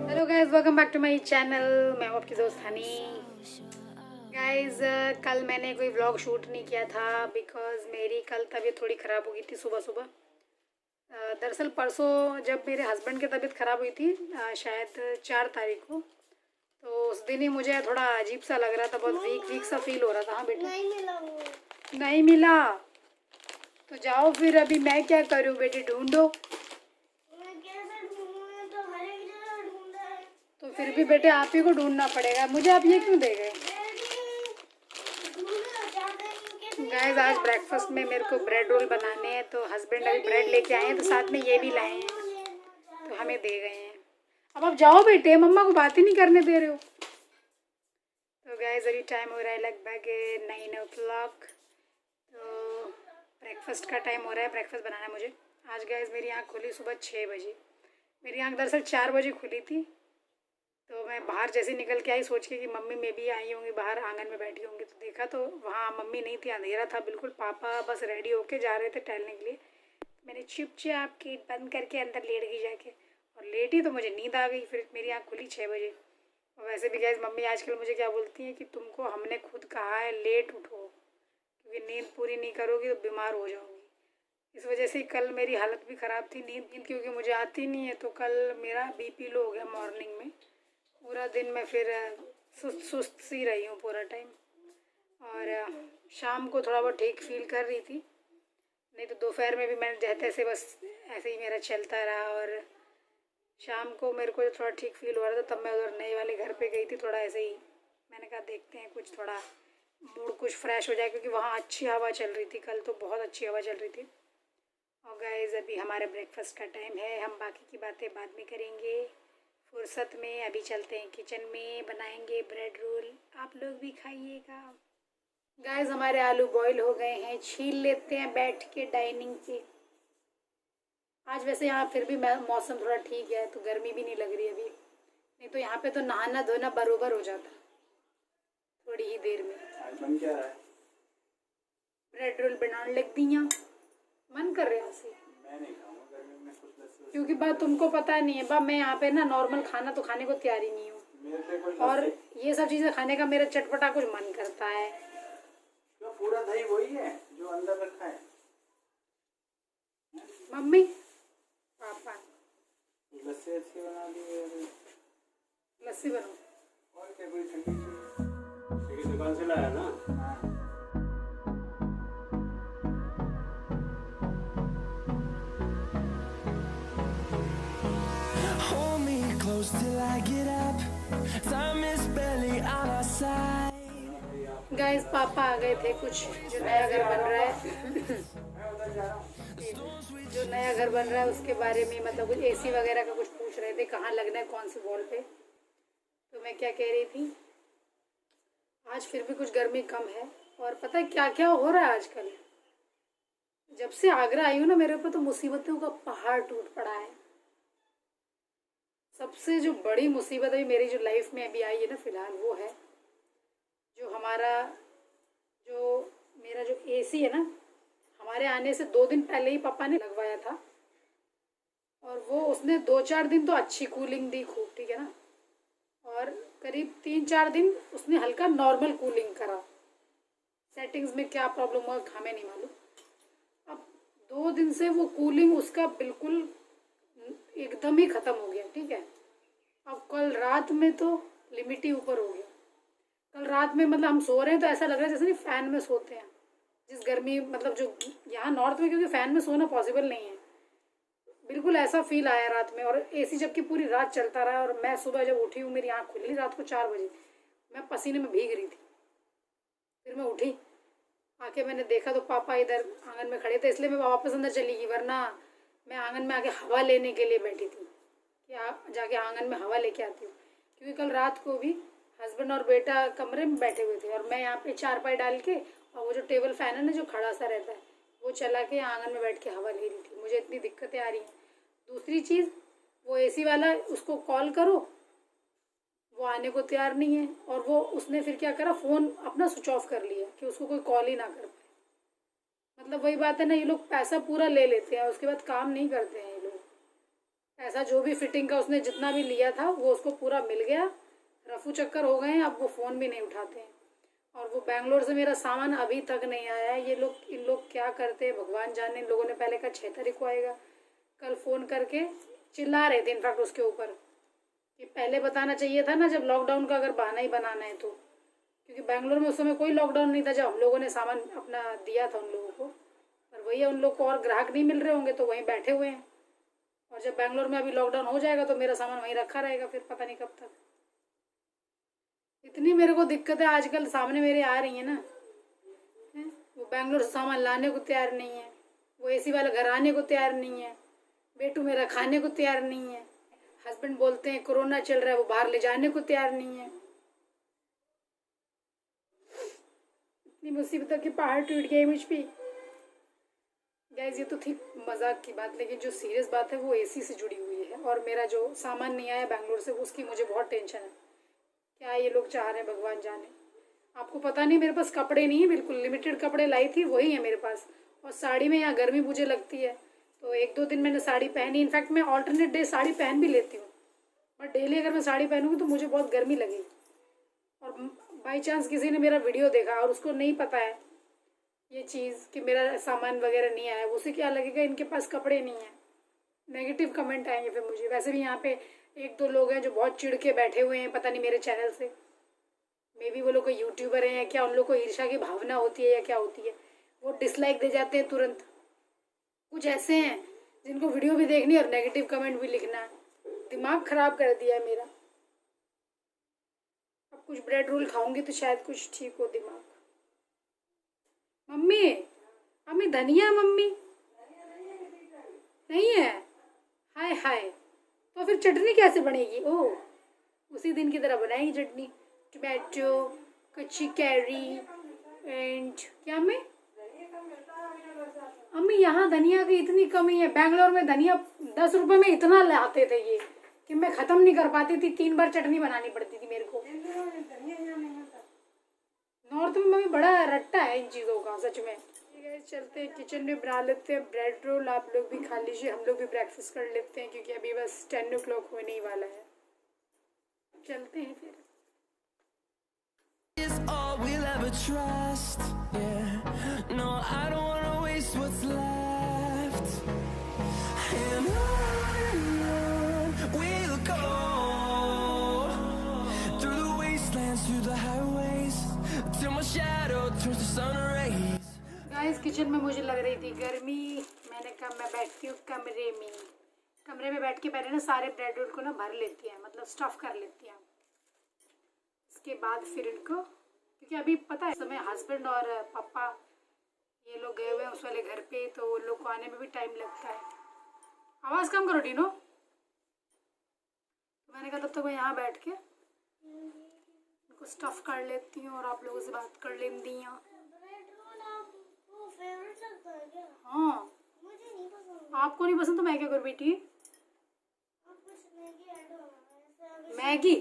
Hello guys, welcome back to my channel. मैं हूं आपकी दोस्त हनी। गाइस, कल मैंने कोई व्लॉग शूट नहीं किया था बिकॉज़ मेरी कल तबीयत थोड़ी ख़राब हो गई थी सुबह सुबह। दरअसल परसों जब मेरे हस्बैंड की तबीयत ख़राब हुई थी, शायद 4 तारीख को, तो उस दिन ही मुझे थोड़ा अजीब सा लग रहा था, बहुत वीक वीक सा फील हो रहा था। हाँ बेटा, नहीं मिला वो। नहीं मिला तो जाओ फिर, अभी मैं क्या करूँ बेटी, ढूंढो। तो फिर भी बेटे आप ही को ढूंढना पड़ेगा, मुझे आप ये क्यों दे गए। गाइस, आज ब्रेकफास्ट में मेरे को ब्रेड रोल बनाने हैं, तो हस्बैंड अभी ब्रेड लेके आए हैं, तो साथ में ये भी लाए हैं, तो हमें दे गए हैं। अब आप जाओ बेटे, मम्मा को बात ही नहीं करने दे रहे हो। तो गाइस, अभी टाइम हो रहा है लगभग 9 o'clock। तो ब्रेकफास्ट का टाइम हो रहा है, ब्रेकफास्ट बनाना है मुझे। आज गाइस मेरी आँख खुली सुबह 6 बजे। मेरी आँख दरअसल 4 बजे खुली थी। तो मैं बाहर जैसे निकल के आई, सोच के कि मम्मी में भी आई होंगी, बाहर आंगन में बैठी होंगी, तो देखा तो वहाँ मम्मी नहीं थी, अंधेरा था बिल्कुल। पापा बस रेडी होके जा रहे थे टहलने के लिए। मैंने चुपचाप गेट बंद करके अंदर लेट गई जाके, और लेटी तो मुझे नींद आ गई। फिर मेरी आँख खुली 6 बजे। और वैसे भी गैस मम्मी आजकल मुझे क्या बोलती हैं कि तुमको हमने खुद कहा है लेट उठो, क्योंकि नींद पूरी नहीं करोगी तो बीमार हो जाओगी। इस वजह से कल मेरी हालत भी ख़राब थी, नींद क्योंकि मुझे आती नहीं है। तो कल मेरा बीपी लो हो गया मॉर्निंग में। पूरा दिन मैं फिर सुस्त सुस्त सी रही हूँ पूरा टाइम। और शाम को थोड़ा बहुत ठीक फील कर रही थी, नहीं तो दोपहर में भी मैंने जैसे ऐसे बस ऐसे ही मेरा चलता रहा। और शाम को मेरे को थोड़ा ठीक फील हो रहा था, तब मैं उधर नए वाले घर पे गई थी, थोड़ा ऐसे ही मैंने कहा देखते हैं कुछ थोड़ा मूड कुछ फ्रेश हो जाए, क्योंकि वहाँ अच्छी हवा चल रही थी कल, तो बहुत अच्छी हवा चल रही थी। और गाइस, अभी हमारे ब्रेकफास्ट का टाइम है, हम बाकी की बातें बाद में करेंगे फुर्सत में। अभी चलते हैं किचन में, बनाएंगे ब्रेड रोल, आप लोग भी खाइएगा। गाइस, हमारे आलू बॉईल हो गए हैं, छील लेते हैं बैठ के डाइनिंग पे। आज वैसे यहाँ फिर भी मौसम थोड़ा ठीक है, तो गर्मी भी नहीं लग रही अभी, नहीं तो यहाँ पे तो नहाना धोना बरोबर हो जाता थोड़ी ही देर में। बन क्या रहा है? ब्रेड रोल बनाने लग दी। मन कर रहा है, मैं नहीं खाऊंगा गर्मी में कुछ, क्योंकि बात तुमको पता नहीं है बा, मैं यहाँ पे ना नॉर्मल खाना तो खाने को तैयार ही नहीं हूँ, और ये सब चीज़ें खाने का मेरा चटपटा कुछ मन करता है। तो पूरा दही वही है जो अंदर रखा है मम्मी पापा। लस्सी अच्छी बना दी, लस्सी बनाओ। और क्या, कोई ठंडी दुकान से लाया ना? Till I get up, time is barely on our side. Guys, पापा आ गए थे, कुछ जो नया घर बन रहा है जो नया घर बन रहा है उसके बारे में, मतलब कुछ एसी वगैरह का कुछ पूछ रहे थे, कहाँ लगना है, कौन सी वॉल पे। तो मैं क्या कह रही थी, आज फिर भी कुछ गर्मी कम है। और पता है क्या क्या हो रहा है आजकल, जब से आगरा आई हूँ ना, मेरे ऊपर तो मुसीबतों का पहाड़ टूट पड़ा है। सबसे जो बड़ी मुसीबत अभी मेरी जो लाइफ में अभी आई है ना फ़िलहाल, वो है जो मेरा जो एसी है ना, हमारे आने से 2 दिन पहले ही पापा ने लगवाया था, और वो उसने 2-4 दिन तो अच्छी कूलिंग दी खूब, ठीक है ना, और करीब 3-4 दिन उसने हल्का नॉर्मल कूलिंग करा। सेटिंग्स में क्या प्रॉब्लम हुआ हमें नहीं मालूम। अब 2 दिन से वो कूलिंग उसका बिल्कुल एकदम ही ख़त्म हो गया, ठीक है। अब कल रात में तो लिमिट ही ऊपर हो गया। कल रात में मतलब हम सो रहे हैं तो ऐसा लग रहा है जैसे नहीं फ़ैन में सोते हैं, जिस गर्मी, मतलब जो यहाँ नॉर्थ में, क्योंकि फ़ैन में सोना पॉसिबल नहीं है, बिल्कुल ऐसा फील आया रात में। और एसी जबकि पूरी रात चलता रहा, और मैं सुबह जब उठी हूँ, मेरी आँख खुली रात को 4 बजे, मैं पसीने में भीग रही थी। फिर मैं उठी, आके मैंने देखा तो पापा इधर आंगन में खड़े थे, इसलिए मैं वापस अंदर चली गई, वरना मैं आंगन में आके हवा लेने के लिए बैठी थी कि आप जाके आंगन में हवा लेके आती हूँ। क्योंकि कल रात को भी हस्बैंड और बेटा कमरे में बैठे हुए थे, और मैं यहाँ पे चारपाई डाल के, और वो जो टेबल फ़ैन है ना जो खड़ा सा रहता है, वो चला के आंगन में बैठ के हवा ले रही थी। मुझे इतनी दिक्कतें आ रही हैं। दूसरी चीज़, वो एसी वाला, उसको कॉल करो, वो आने को तैयार नहीं है, और वो उसने फिर क्या करा, फ़ोन अपना स्विच ऑफ कर लिया कि उसको कोई कॉल ही ना कर पाए। मतलब वही बात है ना, ये लोग पैसा पूरा ले लेते हैं, उसके बाद काम नहीं करते हैं ये लोग। पैसा जो भी फिटिंग का उसने जितना भी लिया था वो उसको पूरा मिल गया, रफू चक्कर हो गए हैं, अब वो फ़ोन भी नहीं उठाते हैं। और वो बैंगलोर से मेरा सामान अभी तक नहीं आया है। ये लोग, इन लोग क्या करते हैं भगवान जाने। इन लोगों ने पहले कहा 6 तारीख को आएगा, कल फ़ोन करके चिल्ला रहे थे इनफैक्ट उसके ऊपर कि पहले बताना चाहिए था ना, जब लॉकडाउन का अगर बहाना ही बनाना है तो। क्योंकि बैंगलोर में उस समय कोई लॉकडाउन नहीं था जब हम लोगों ने सामान अपना दिया था उन लोगों को। पर वही है, उन लोग को और ग्राहक नहीं मिल रहे होंगे तो वहीं बैठे हुए हैं। और जब बैंगलोर में अभी लॉकडाउन हो जाएगा तो मेरा सामान वहीं रखा रहेगा, फिर पता नहीं कब तक। इतनी मेरे को दिक्कतें आजकल सामने मेरे आ रही हैं ना। वो बैंगलोर से सामान लाने को तैयार नहीं है, वो एसी वाला घर आने को तैयार नहीं है, बेटू मेरा खाने को तैयार नहीं है, हस्बैंड बोलते हैं कोरोना चल रहा है, वो बाहर ले जाने को तैयार नहीं है। इतनी मुसीबतों की पहाड़ टूट गई मुझ पे। गाइस ये तो थी मजाक की बात, लेकिन जो सीरियस बात है वो एसी से जुड़ी हुई है। और मेरा जो सामान नहीं आया बैंगलोर से उसकी मुझे बहुत टेंशन है। क्या ये लोग चाह रहे हैं भगवान जाने। आपको पता नहीं, मेरे पास कपड़े नहीं है, बिल्कुल लिमिटेड कपड़े लाई थी वही है मेरे पास। और साड़ी में यहाँ गर्मी मुझे लगती है तो 1-2 दिन मैंने साड़ी पहनी। इनफैक्ट मैं ऑल्टरनेट डे साड़ी पहन भी लेती हूँ, बट डेली अगर मैं साड़ी पहनूँगी तो मुझे बहुत गर्मी लगेगी। और बाई चांस किसी ने मेरा वीडियो देखा और उसको नहीं पता है ये चीज़ कि मेरा सामान वगैरह नहीं आया, उसे क्या लगेगा इनके पास कपड़े नहीं हैं। नेगेटिव कमेंट आएंगे फिर मुझे। वैसे भी यहाँ पे 1-2 लोग हैं जो बहुत चिढ़ के बैठे हुए हैं, पता नहीं मेरे चैनल से। मे बी वो लोग कोई यूट्यूबर हैं या क्या, उन लोग को ईर्ष्या की भावना होती है या क्या होती है, वो डिसलाइक दे जाते हैं तुरंत। कुछ ऐसे हैं जिनको वीडियो भी देखनी और नेगेटिव कमेंट भी लिखना है। दिमाग ख़राब कर दिया है मेरा। अब कुछ ब्रेड रोल खाऊंगी तो शायद कुछ ठीक हो दिमाग। मम्मी, मम्मी धनिया, मम्मी नहीं है। हाय हाय, तो फिर चटनी कैसे बनेगी? ओह, उसी दिन की तरह बनाएगी चटनी। टमाटो, कच्ची कैरी एंड क्या में अम्मी यहाँ धनिया की इतनी कमी है। बैंगलोर में धनिया 10 रुपए में इतना लाते थे ये कि मैं ख़त्म नहीं कर पाती थी, 3 बार चटनी बनानी पड़ती थी मेरे को। नॉर्थ में मम्मी बड़ा रट्टा है इन चीज़ों का सच में। चलते हैं किचन में बना लेते हैं ब्रेड रोल। आप लोग भी खा लीजिए, हम लोग भी ब्रेकफास्ट कर लेते हैं क्योंकि अभी बस 10 o'clock होने ही वाला है। चलते हैं फिर। Is all we'll ever trust, yeah. No, I don't wanna waste what's left. And on we'll go, through the wastelands, through the highways, till my shadow turns to sun rays. Guys kitchen में मुझे लग रही थी गर्मी, मैंने कहा मैं बैठती हूँ कमरे में। कमरे में बैठ के पहले ना सारे ब्रेड रोल को ना भर लेती हैं, मतलब स्टफ़ कर लेती हैं। इसके बाद फिर इनको, क्योंकि अभी पता है समय हस्बैंड और पापा ये लोग गए हुए हैं उस वाले घर पे, तो उन लोग को आने में भी टाइम लगता है। आवाज़ कम करो डीनो। तो मैंने कहा तब तक मैं यहाँ बैठ के इनको स्टफ़ कर लेती हूँ और आप लोगों से बात कर लेती हूँ। हाँ, आपको नहीं पसंद तो मैं क्या करूँ बेटी? मैगी?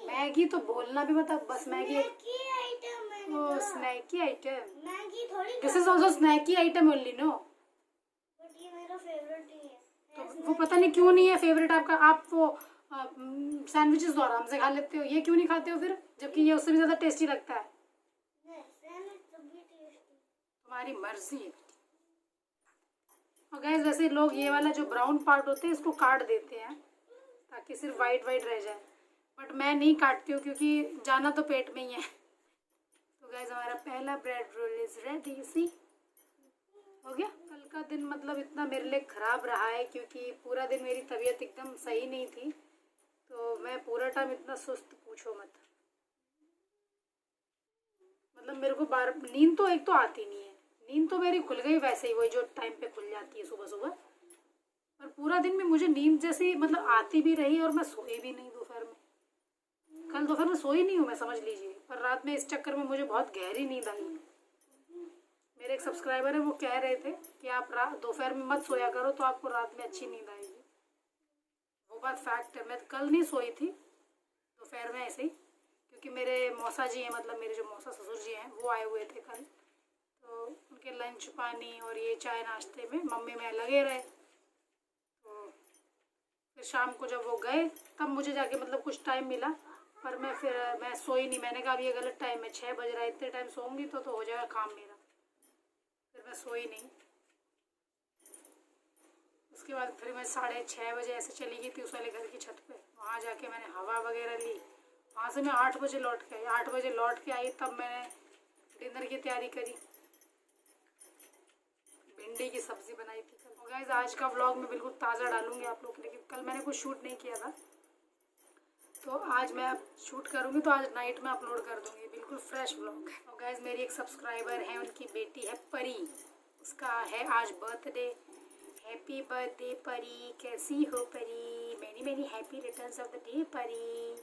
मैगी तो बोलना भी मतलब बस Maggi item. Oh snacky item. Maggi थोड़ी, this is also snacky item only no. But ये मेरा फेवरेट ही है। तो वो पता नहीं क्यों नहीं है फेवरेट आपका। आप वो सैंडविचेस तो आराम से खा लेते हो, ये क्यों नहीं खाते हो फिर, जबकि ये उससे भी ज़्यादा टेस्टी लगता है। तुम्हारी मर्जी है। और गैस वैसे लोग ये वाला जो ब्राउन पार्ट होते हैं इसको काट देते हैं ताकि सिर्फ वाइट वाइट रह जाए, बट मैं नहीं काटती हूँ क्योंकि जाना तो पेट में ही है। तो गैस हमारा पहला ब्रेड रोल इज रेडी। सी हो गया। कल का दिन मतलब इतना मेरे लिए ख़राब रहा है क्योंकि पूरा दिन मेरी तबीयत एकदम सही नहीं थी, तो मैं पूरा टाइम इतना सुस्त पूछो मत। मतलब मेरे को बार नींद तो एक तो आती नहीं है, नींद तो मेरी खुल गई वैसे ही, वही जो टाइम पे खुल जाती है सुबह सुबह। पर पूरा दिन में मुझे नींद जैसी मतलब आती भी रही और मैं सोई भी नहीं दोपहर में। कल दोपहर में सोई नहीं हूँ मैं, समझ लीजिए। पर रात में इस चक्कर में मुझे बहुत गहरी नींद आई। मेरे एक सब्सक्राइबर है वो कह रहे थे कि आप दोपहर में मत सोया करो तो आपको रात में अच्छी नींद आएगी। वो बात फैक्ट है। मैं कल नहीं सोई थी दोपहर में ऐसे ही, क्योंकि मेरे मौसा जी हैं, मतलब मेरे जो मौसा ससुर जी हैं वो आए हुए थे कल, तो उनके लंच पानी और ये चाय नाश्ते में मम्मी में लगे रहे। तो फिर शाम को जब वो गए तब मुझे जाके मतलब कुछ टाइम मिला, पर मैं सोई नहीं। मैंने कहा अब ये गलत टाइम है, 6 बज रहा है, इतने टाइम सोऊंगी तो हो जाएगा काम मेरा। फिर मैं सोई नहीं। उसके बाद फिर मैं 6:30 बजे ऐसे चली गई थी उस वाले घर की छत पे। वहाँ जाके मैंने हवा वगैरह ली। वहाँ से मैं 8 बजे लौट के आई। 8 बजे लौट के आई तब मैंने डिनर की तैयारी करी। भिंडी की सब्ज़ी बनाई थी कल। और गाइस आज का व्लॉग मैं बिल्कुल ताज़ा डालूंगी आप लोग के लिए, कल मैंने कुछ शूट नहीं किया था, तो आज मैं शूट करूँगी तो आज नाइट में अपलोड कर दूँगी, बिल्कुल फ्रेश व्लॉग। और गाइस मेरी एक सब्सक्राइबर है, उनकी बेटी है परी, उसका है आज बर्थडे। हैप्पी बर्थडे परी, कैसी हो परी? Many many happy returns of the day परी।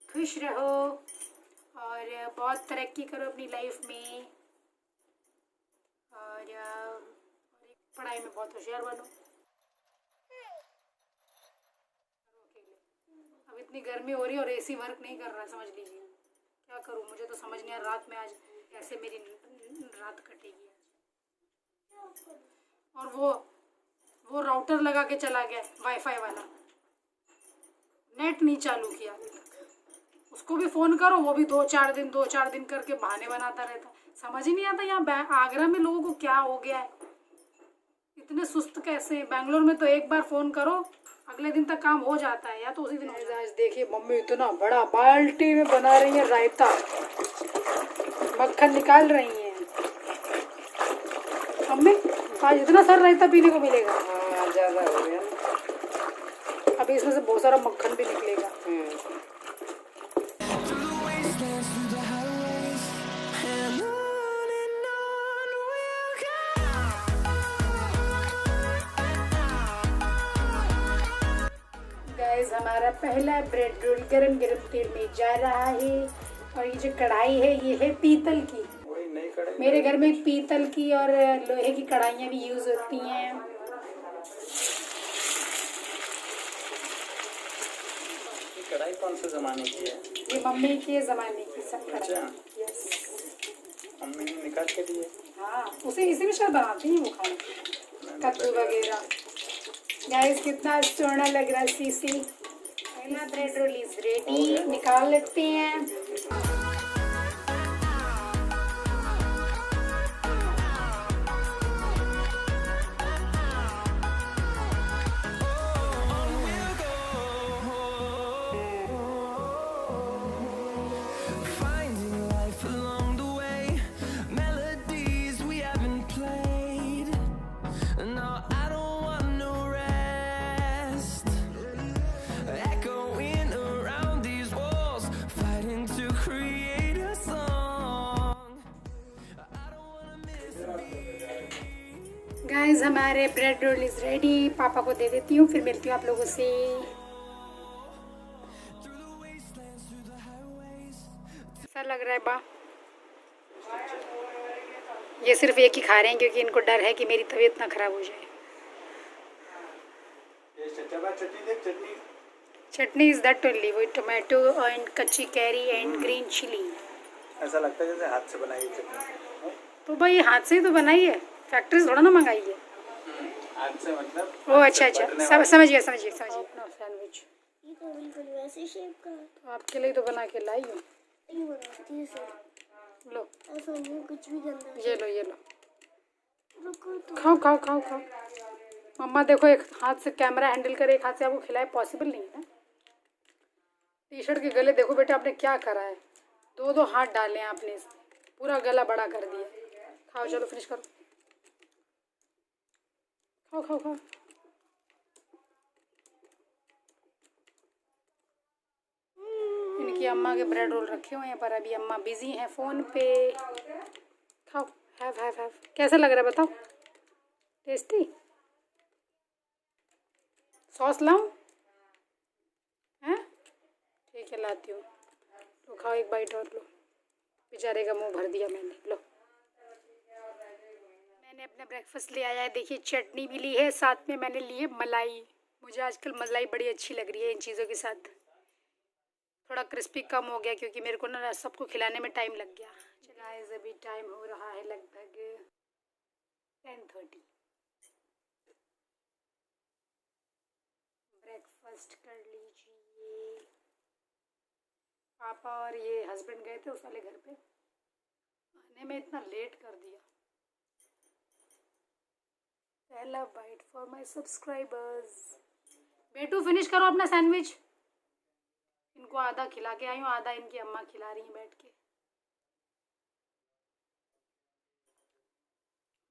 खुश रहो और बहुत तरक्की करो अपनी लाइफ में, और पढ़ाई में बहुत होशियार बनो। अब इतनी गर्मी हो रही है और एसी वर्क नहीं कर रहा, समझ लीजिए क्या करूँ। मुझे तो समझ नहीं आ रहा रात में आज कैसे मेरी रात कटेगी आज। और वो राउटर लगा के चला गया, वाईफाई वाला, नेट नहीं चालू किया अभी तक। उसको भी फ़ोन करो, वो भी 2-4 दिन करके बहाने बनाता रहता। समझ ही नहीं आता यहाँ आगरा में लोगों को क्या हो गया है, इतने सुस्त कैसे हैं। बेंगलोर में तो एक बार फ़ोन करो अगले दिन तक काम हो जाता है, या तो उसी दिन हो जाए। आज देखिए मम्मी इतना बड़ा बाल्टी में बना रही है रायता, मक्खन निकाल रही हैं मम्मी। आज इतना सारा रायता पीने को मिलेगा। हाँ ज़्यादा हो गया। अभी इसमें से बहुत सारा मक्खन भी निकलेगा। गाइस हमारा पहला ब्रेड रोल गरम गरम तेल में जा रहा है। और ये जो कढ़ाई है ये है पीतल की। मेरे घर में पीतल की और लोहे की कढ़ाइयाँ भी यूज़ होती हैं। कढ़ाई कौन से ज़माने की है? ये मम्मी के ज़माने की सब कढ़ाई। यस, मम्मी ने निकाल के दिए। हाँ उसे इसी में शायद बनाती हैं वो खाना, कद्दू वगैरह। गाइस कितना सोना लग रहा है सीसी। पहला ब्रेड रोल इज रेडी, निकाल लेते हैं। गाइस हमारे ब्रेड रोल इज रेडी। पापा को दे देती हूँ, फिर मिलती हूँ आप लोगों से। ऐसा लग रहा है बा, ये सिर्फ एक ही खा रहे हैं क्योंकि इनको डर है कि मेरी तबीयत ना खराब हो जाए। Chutney is that only with tomato and kachchi kairi and green chilli. ऐसा लगता है जैसे हाथ से बनाई हुई चटनी। तो भाई हाथ से ही तो बनाई है, फैक्ट्री से थोड़ा ना मंगाई है। हाथ से मतलब? ओ अच्छा समझ गया। अपना सैंडविच ये तो बिल्कुल वैसे शेप का है। तो आपके लिए तो बना के लाई हूँ। नहीं बनाती है सर, लो ऐसा नहीं कुछ भी करना है। ये लो रुको तो खाओ। मम्मा देखो एक हाथ से कैमरा हैंडल करे, एक हाथ से आपको खिलाए, पॉसिबल नहीं है ना। टी शर्ट के गले देखो बेटा आपने क्या करा है, 2 हाथ डाले हैं आपने, पूरा गला बड़ा कर दिया। खाओ चलो फिनिश करो, खाओ। इनकी अम्मा के ब्रेड रोल रखे हुए हैं पर अभी अम्मा बिजी हैं फ़ोन पे। खाओ, हैव। कैसा लग रहा है बताओ? टेस्टी? सॉस लाऊं? हैं? ठीक है लाती हूँ। तो खाओ, एक बाइट और लो। बेचारे का मुंह भर दिया मैंने। लो मैंने अपना ब्रेकफास्ट ले आया है, देखिए चटनी भी ली है, साथ में मैंने ली है मलाई। मुझे आजकल मलाई बड़ी अच्छी लग रही है इन चीज़ों के साथ। थोड़ा क्रिस्पी कम हो गया क्योंकि मेरे को ना सबको खिलाने में टाइम लग गया। गाइस अभी टाइम हो रहा है लगभग 10:30। ब्रेकफास्ट कर लीजिए। पापा और ये हस्बैंड गए थे उस वाले घर पे, आने में इतना लेट कर दिया। पहला बाइट फॉर माय सब्सक्राइबर्स। बेटू फिनिश करो अपना सैंडविच। इनको आधा खिला के आई हूँ, आधा इनकी अम्मा खिला रही हैं बैठ के।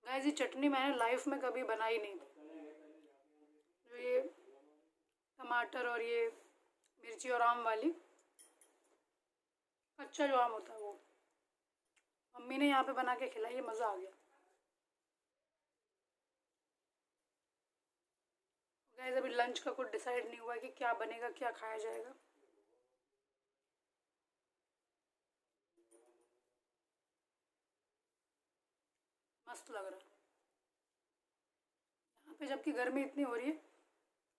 गाइस ये चटनी मैंने लाइफ में कभी बनाई नहीं थी। जो ये टमाटर और ये मिर्ची और आम वाली, कच्चा जो आम होता है वो मम्मी ने यहाँ पे बना के खिलाई, मज़ा आ गया। गाइस अभी लंच का कुछ डिसाइड नहीं हुआ कि क्या बनेगा, क्या खाया जाएगा। मस्त लग रहा है यहाँ पे, जबकि गर्मी इतनी हो रही है।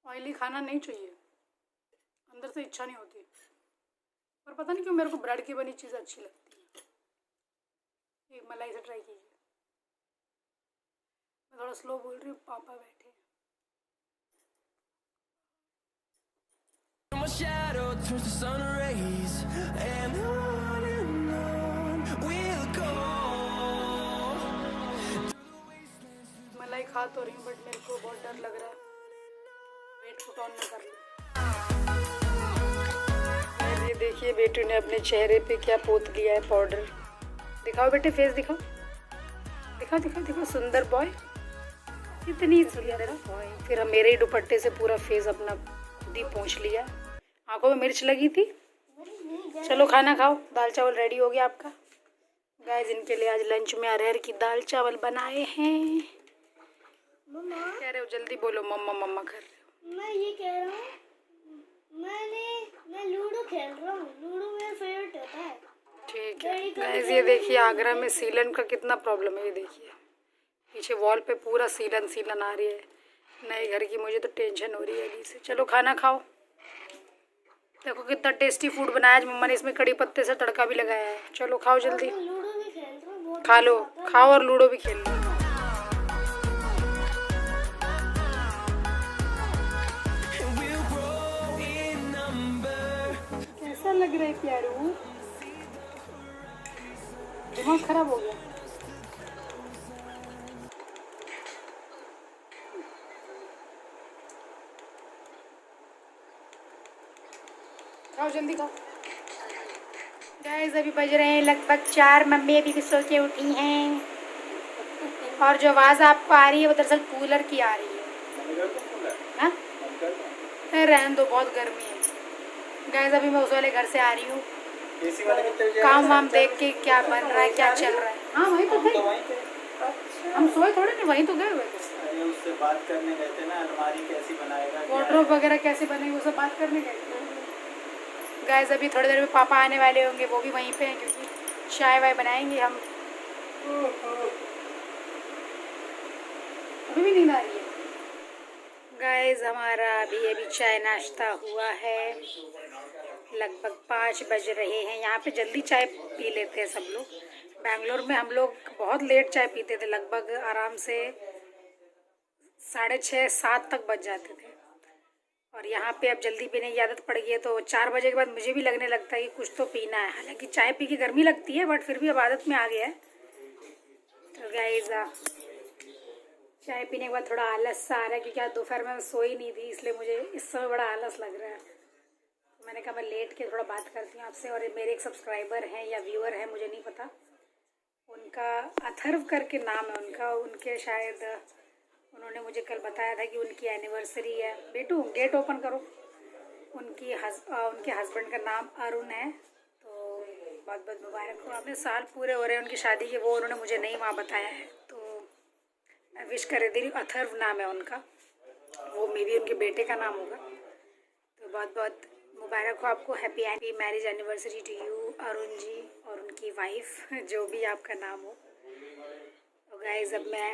ऑयली खाना नहीं चाहिए, अंदर से इच्छा नहीं होती, पर पता नहीं क्यों मेरे को ब्रेड की बनी चीज़ अच्छी लगती है। एक मलाई से ट्राई कीजिए। मैं थोड़ा स्लो बोल रही हूँ, पापा बैठे हैं। My shadow turns to sun rays, and on we'll go. मलाई खा तो रही हूँ बट मेरे को बहुत डर लग रहा है, वेट पुट ऑन ना कर लूँ। ये देखिए बेटू ने अपने चेहरे पे क्या पोत लिया है, पाउडर। दिखाओ बेटे, फेस दिखाओ, दिखाओ दिखाओ दिखाओ। सुंदर बॉय, इतनी सुंदर बॉय। फिर हम मेरे ही दुपट्टे से पूरा फेस अपना खुद ही पोंछ लिया। आंखों में मिर्च लगी थी। चलो खाना खाओ, दाल चावल रेडी हो गया आपका। गाइस इनके लिए आज लंच में अरहर की दाल चावल बनाए हैं। मम्मा कह रहे हो जल्दी बोलो, मम्मा मम्मा कर रहे हो। मैं ये कह रहा हूँ, मैं लूडो खेल रहा हूँ। लूडो मेरा फेवरेट होता है। ठीक है गाइस, ये देखिए आगरा में सीलन का कितना प्रॉब्लम है। ये देखिए पीछे वॉल पे पूरा सीलन सीलन आ रही है नए घर की। मुझे तो टेंशन हो रही है अभी से। चलो खाना खाओ। देखो कितना टेस्टी फूड बनाया आज मम्मा ने, इसमें कड़ी पत्ते से तड़का भी लगाया है। चलो खाओ जल्दी, मैं लूडो भी खेल रहा हूँ, बहुत खा लो, खाओ और लूडो भी खेल लो। We'll grow in number. कैसा लग रहा है प्यारू? दिमाग खराब हो गया। खाओ जल्दी खाओ। गाइस अभी बज रहे हैं लगभग 4। मम्मी अभी भी सो के उठी हैं और जो आवाज़ आपको आ रही है वो दरअसल कूलर की आ रही है। हाँ रहने दो, बहुत गर्मी है। गाइस अभी मैं उस वाले घर से आ रही हूँ, काम वाम देख के क्या बन रहा है, क्या चल रहा है। हाँ वहीं तो थे, हम सोए थोड़े नहीं, वहीं तो गए हुए थे। उससे बात करने गए थे ना, अलमारी कैसी बनाएगा, वार्डरोब वगैरह कैसे बनेगी वो सब बात करने गए थे। गाइस अभी थोड़ी देर में पापा आने वाले होंगे, वो भी वहीं पे हैं क्योंकि चाय वाय बनाएंगे हम। अभी भी नींद आ रही है। गाइस हमारा अभी चाय नाश्ता हुआ है। लगभग 5 बज रहे हैं। यहाँ पे जल्दी चाय पी लेते हैं सब लोग। बेंगलोर में हम लोग बहुत लेट चाय पीते थे, लगभग आराम से 6:30 7 तक बज जाते थे। और यहाँ पे अब जल्दी पीने की आदत पड़ गई है, तो 4 बजे के बाद मुझे भी लगने लगता है कि कुछ तो पीना है। हालांकि चाय पी के गर्मी लगती है बट फिर भी अब आदत में आ गया है। तो गाइस चाय पीने के बाद थोड़ा आलस सा आ रहा है क्योंकि आज दोपहर में सोई नहीं थी, इसलिए मुझे इस समय बड़ा आलस लग रहा है। तो मैंने कहा मैं लेट के थोड़ा बात करती हूँ आपसे। और मेरे एक सब्सक्राइबर हैं या व्यूअर हैं, मुझे नहीं पता, उनका अथर्व करके नाम है उनका। उनके शायद उन्होंने मुझे कल बताया था कि उनकी एनिवर्सरी है। बेटू गेट ओपन करो। उनके हस्बैंड का नाम अरुण है, तो बहुत बहुत मुबारक हो। आपने साल पूरे हो रहे हैं उनकी शादी के, वो उन्होंने मुझे नहीं वहाँ बताया है, तो मैं विश कर दे रही हूँ। अथर्व नाम है उनका, वो मे भी उनके बेटे का नाम होगा। तो बहुत बहुत मुबारक हो आपको। Happy marriage anniversary to you Arun ji और उनकी वाइफ, जो भी आपका नाम हो। तो गाइस अब मैं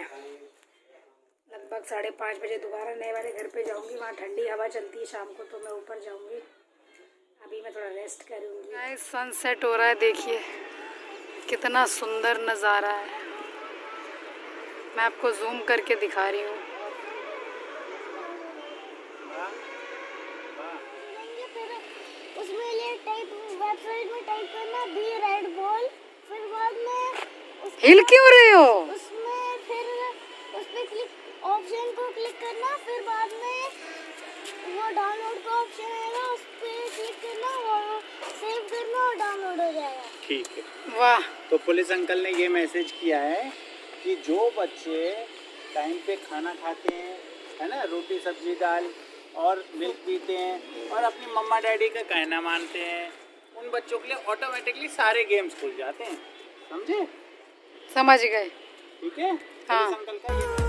लगभग 5:30 बजे दोबारा नए वाले घर पे जाऊंगी। वहाँ ठंडी हवा चलती है शाम को, तो मैं ऊपर जाऊंगी। अभी मैं थोड़ा रेस्ट करूँगी। गाइस सनसेट हो रहा है, देखिए कितना सुंदर नज़ारा है। मैं आपको जूम करके दिखा रही हूँ। उसमें ये टाइप वेबसाइट में टाइप करना बी रेड बॉल, फिर बाद में हिल क्यों रहे हो? उसमें फिर उस पे क्लिक ऑप्शन को क्लिक करना, फिर बाद में वो डाउनलोड का ऑप्शन आएगा, उस पे क्लिक करना और सेव करना और डाउनलोड हो जाएगा। ठीक है। वाह, तो पुलिस अंकल ने ये मैसेज किया है कि जो बच्चे टाइम पे खाना खाते हैं, है ना, रोटी सब्जी दाल और मिल्क पीते हैं और अपनी मम्मा डैडी का कहना मानते हैं, उन बच्चों के लिए ऑटोमेटिकली सारे गेम्स खुल जाते हैं। समझे? समझ गए। ठीक है। हाँ। पुलिस अंकल का ये